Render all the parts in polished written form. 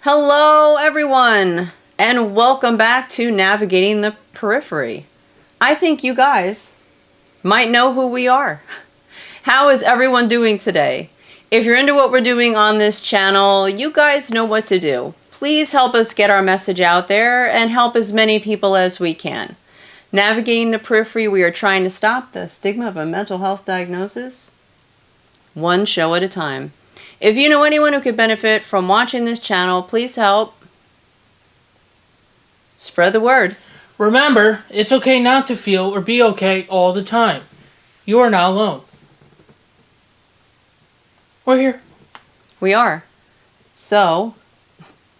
Hello, everyone, and welcome back to Navigating the Periphery. I think you guys might know who we are. How is everyone doing today? If you're into what we're doing on this channel, you guys know what to do. Please help us get our message out there and help as many people as we can. Navigating the Periphery, we are trying to stop the stigma of a mental health diagnosis, one show at a time. If you know anyone who could benefit from watching this channel, please help spread the word. Remember, it's okay not to feel or be okay all the time. You are not alone. We're here. We are. So,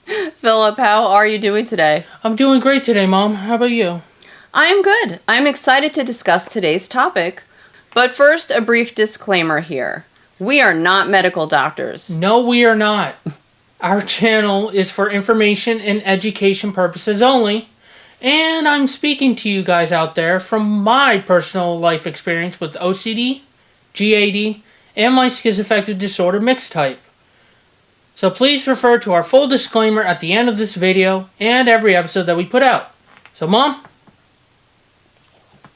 Philip, how are you doing today? I'm doing great today, Mom. How about you? I'm good. I'm excited to discuss today's topic. But first, a brief disclaimer here. We are not medical doctors. No, we are not. Our channel is for information and education purposes only. And I'm speaking to you guys out there from my personal life experience with OCD, GAD, and my schizoaffective disorder mixed type. So please refer to our full disclaimer at the end of this video and every episode that we put out. So, Mom?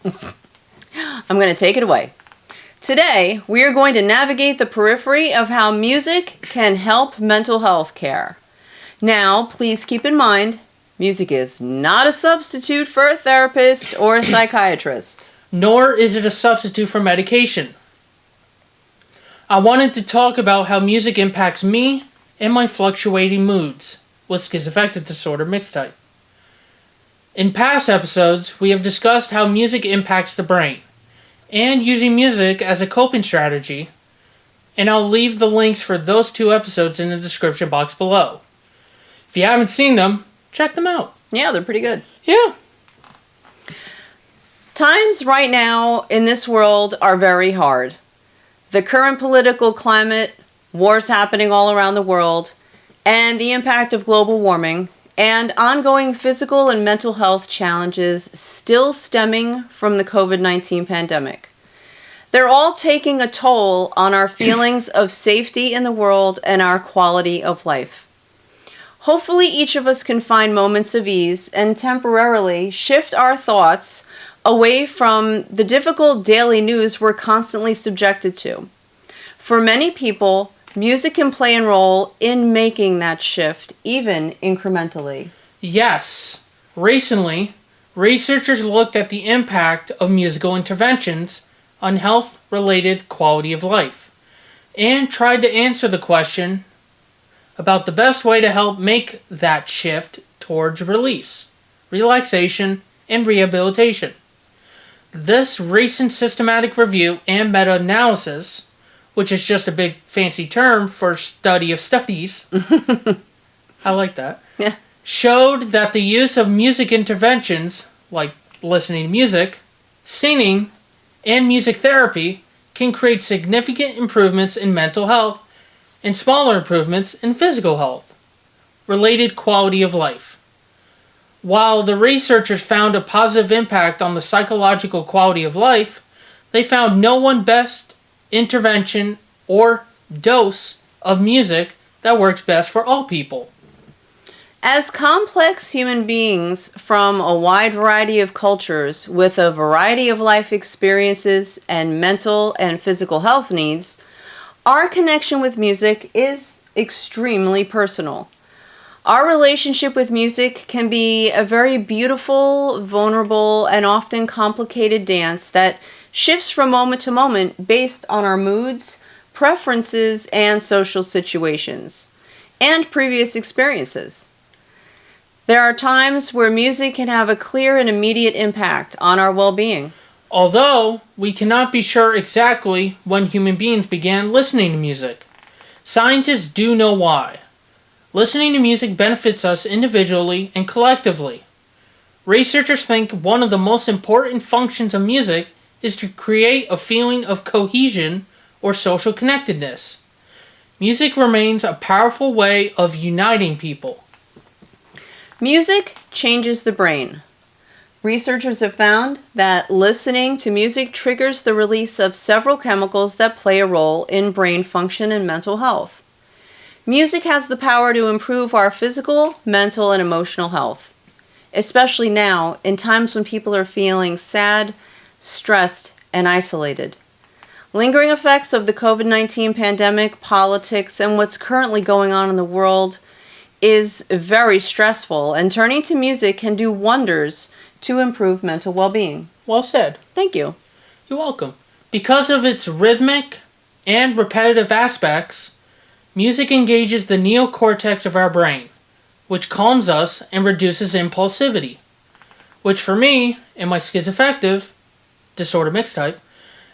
I'm going to take it away. Today, we are going to navigate the periphery of how music can help mental health care. Now, please keep in mind, music is not a substitute for a therapist or a psychiatrist. Nor is it a substitute for medication. I wanted to talk about how music impacts me and my fluctuating moods with schizoaffective disorder mixed type. In past episodes, we have discussed how music impacts the brain and using music as a coping strategy, and I'll leave the links for those two episodes in the description box below. If you haven't seen them, check them out. Yeah, they're pretty good. Yeah. Times right now in this world are very hard. The current political climate, wars happening all around the world, and the impact of global warming, and ongoing physical and mental health challenges still stemming from the COVID-19 pandemic. They're all taking a toll on our feelings of safety in the world and our quality of life. Hopefully each of us can find moments of ease and temporarily shift our thoughts away from the difficult daily news we're constantly subjected to. For many people, music can play a role in making that shift, even incrementally. Yes. Recently, researchers looked at the impact of musical interventions on health-related quality of life and tried to answer the question about the best way to help make that shift towards release, relaxation, and rehabilitation. This recent systematic review and meta-analysis, which is just a big fancy term for study of studies, I like that, Yeah. showed that the use of music interventions, like listening to music, singing, and music therapy, can create significant improvements in mental health and smaller improvements in physical health, related quality of life. While the researchers found a positive impact on the psychological quality of life, they found no one best intervention or dose of music that works best for all people. As complex human beings from a wide variety of cultures with a variety of life experiences and mental and physical health needs, our connection with music is extremely personal. Our relationship with music can be a very beautiful, vulnerable, and often complicated dance that shifts from moment to moment based on our moods, preferences, and social situations, and previous experiences. There are times where music can have a clear and immediate impact on our well-being. Although we cannot be sure exactly when human beings began listening to music, scientists do know why. Listening to music benefits us individually and collectively. Researchers think one of the most important functions of music is to create a feeling of cohesion or social connectedness. Music remains a powerful way of uniting people. Music changes the brain. Researchers have found that listening to music triggers the release of several chemicals that play a role in brain function and mental health. Music has the power to improve our physical, mental, and emotional health, especially now in times when people are feeling sad, stressed, and isolated. Lingering effects of the COVID-19 pandemic, politics, and what's currently going on in the world is very stressful, and turning to music can do wonders to improve mental well-being. Well said. Thank you. You're welcome. Because of its rhythmic and repetitive aspects, music engages the neocortex of our brain, which calms us and reduces impulsivity, which for me, in my schizoaffective disorder mixed type,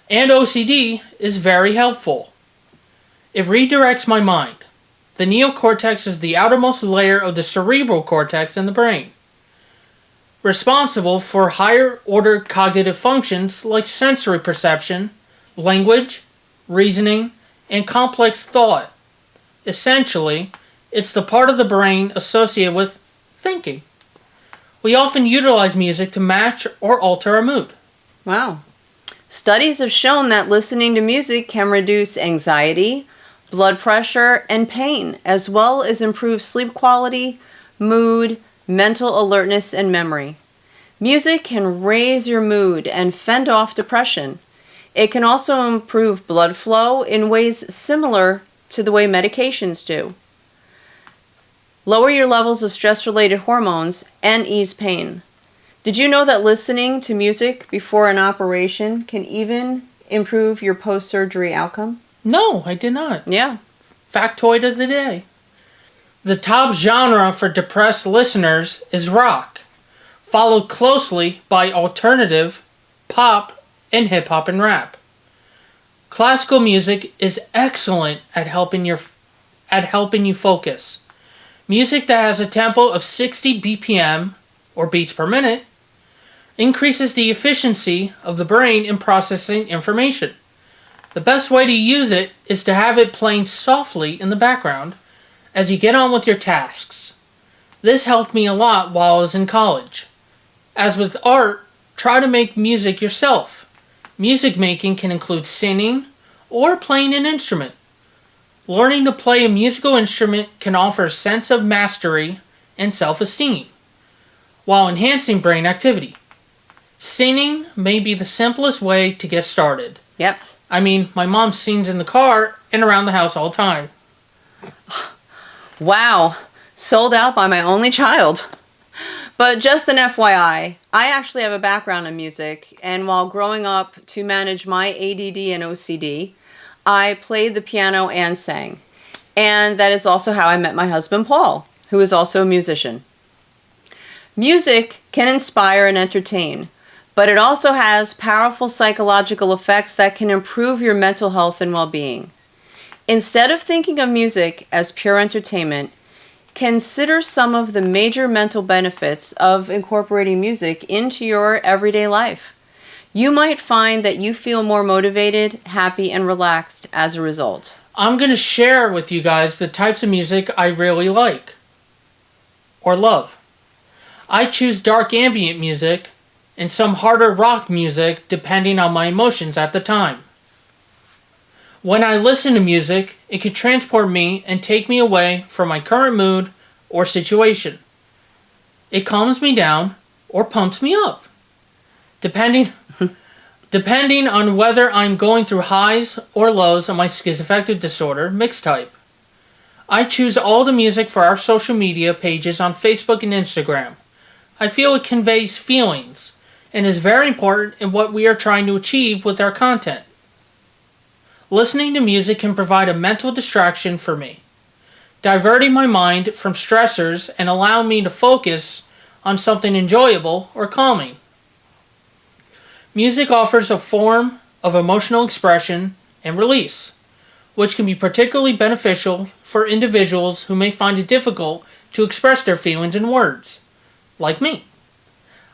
and OCD is very helpful. It redirects my mind. The neocortex is the outermost layer of the cerebral cortex in the brain, responsible for higher order cognitive functions like sensory perception, language, reasoning, and complex thought. Essentially, it's the part of the brain associated with thinking. We often utilize music to match or alter our mood. Wow. Studies have shown that listening to music can reduce anxiety, blood pressure, and pain, as well as improve sleep quality, mood, mental alertness, and memory. Music can raise your mood and fend off depression. It can also improve blood flow in ways similar to the way medications do, lower your levels of stress-related hormones, and ease pain. Did you know that listening to music before an operation can even improve your post-surgery outcome? No, I did not. Yeah. Factoid of the day. The top genre for depressed listeners is rock, followed closely by alternative, pop, and hip-hop and rap. Classical music is excellent at helping you focus. Music that has a tempo of 60 BPM, or beats per minute, increases the efficiency of the brain in processing information. The best way to use it is to have it playing softly in the background as you get on with your tasks. This helped me a lot while I was in college. As with art, try to make music yourself. Music making can include singing or playing an instrument. Learning to play a musical instrument can offer a sense of mastery and self-esteem, while enhancing brain activity. Singing may be the simplest way to get started. Yes. I mean, my mom sings in the car and around the house all the time. Wow. Sold out by my only child. But just an FYI, I actually have a background in music, and while growing up to manage my ADD and OCD, I played the piano and sang. And that is also how I met my husband, Paul, who is also a musician. Music can inspire and entertain, but it also has powerful psychological effects that can improve your mental health and well-being. Instead of thinking of music as pure entertainment, consider some of the major mental benefits of incorporating music into your everyday life. You might find that you feel more motivated, happy, and relaxed as a result. I'm going to share with you guys the types of music I really like or love. I choose dark ambient music and some harder rock music depending on my emotions at the time. When I listen to music, it can transport me and take me away from my current mood or situation. It calms me down or pumps me up, depending on whether I'm going through highs or lows of my schizoaffective disorder mixed type. I choose all the music for our social media pages on Facebook and Instagram. I feel it conveys feelings and is very important in what we are trying to achieve with our content. Listening to music can provide a mental distraction for me, diverting my mind from stressors and allowing me to focus on something enjoyable or calming. Music offers a form of emotional expression and release, which can be particularly beneficial for individuals who may find it difficult to express their feelings in words, like me.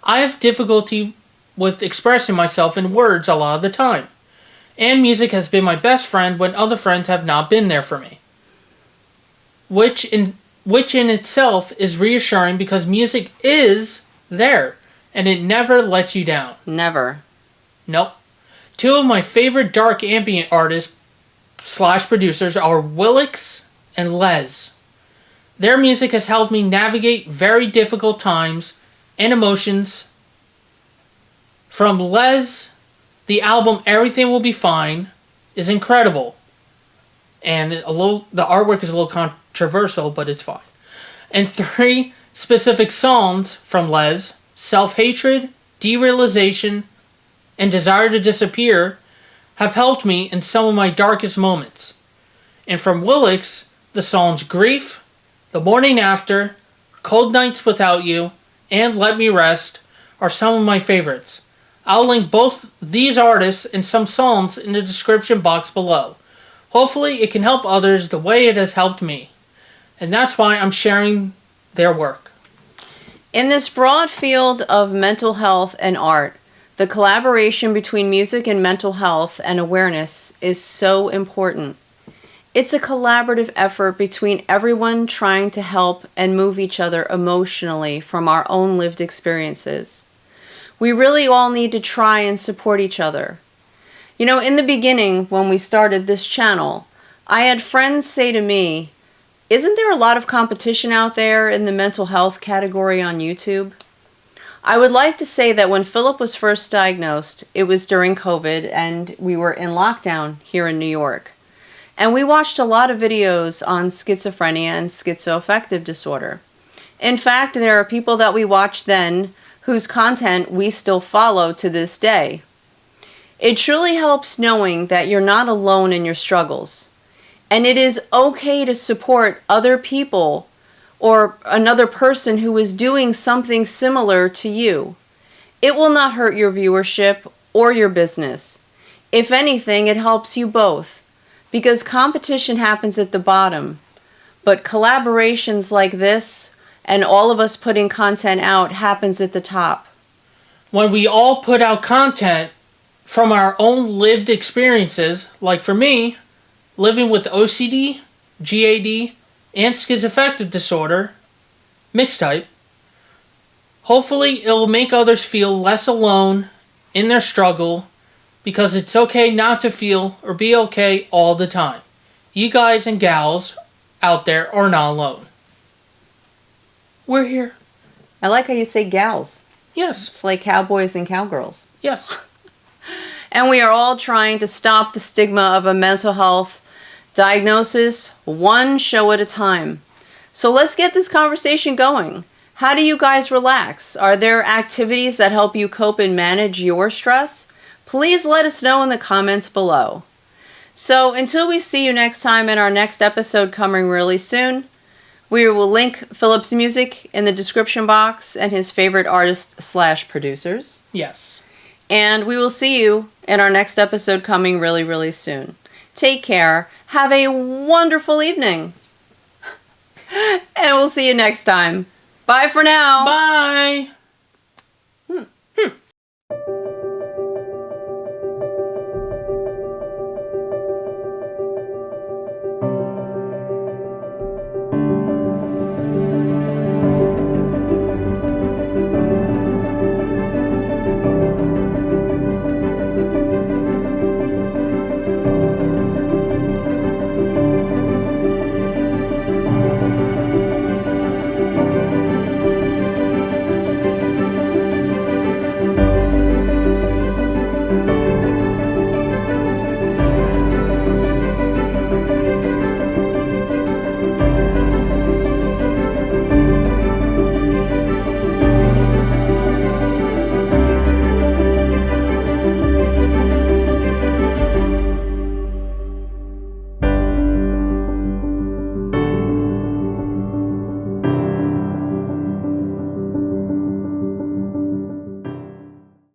I have difficulty with expressing myself in words a lot of the time, and music has been my best friend when other friends have not been there for me. Which in itself is reassuring because music is there, and it never lets you down. Never. Nope. Two of my favorite dark ambient artists / producers are Willix and Les. Their music has helped me navigate very difficult times and emotions. From Les, the album Everything Will Be Fine is incredible. And the artwork is a little controversial, but it's fine. And 3 specific songs from Les, Self-Hatred, Derealization, and Desire to Disappear, have helped me in some of my darkest moments. And from Willix, the songs Grief, The Morning After, Cold Nights Without You, and Let Me Rest are some of my favorites. I'll link both these artists and some songs in the description box below. Hopefully it can help others the way it has helped me. And that's why I'm sharing their work. In this broad field of mental health and art, the collaboration between music and mental health and awareness is so important. It's a collaborative effort between everyone trying to help and move each other emotionally from our own lived experiences. We really all need to try and support each other. You know, in the beginning, when we started this channel, I had friends say to me, "Isn't there a lot of competition out there in the mental health category on YouTube?" I would like to say that when Philip was first diagnosed, it was during COVID and we were in lockdown here in New York. And we watched a lot of videos on schizophrenia and schizoaffective disorder. In fact, there are people that we watched then whose content we still follow to this day. It truly helps knowing that you're not alone in your struggles. And it is okay to support other people or another person who is doing something similar to you. It will not hurt your viewership or your business. If anything, it helps you both, because competition happens at the bottom, but collaborations like this and all of us putting content out happens at the top. When we all put out content from our own lived experiences, like for me, living with OCD, GAD, and schizoaffective disorder, mixed type, hopefully it'll make others feel less alone in their struggle, because it's okay not to feel or be okay all the time. You guys and gals out there are not alone. We're here. I like how you say gals. Yes. It's like cowboys and cowgirls. Yes. And we are all trying to stop the stigma of a mental health diagnosis one show at a time. So let's get this conversation going. How do you guys relax? Are there activities that help you cope and manage your stress? Please let us know in the comments below. So until we see you next time in our next episode coming really soon, we will link Philip's music in the description box and his favorite artists/producers. Yes. And we will see you in our next episode coming really, really soon. Take care. Have a wonderful evening. And we'll see you next time. Bye for now. Bye.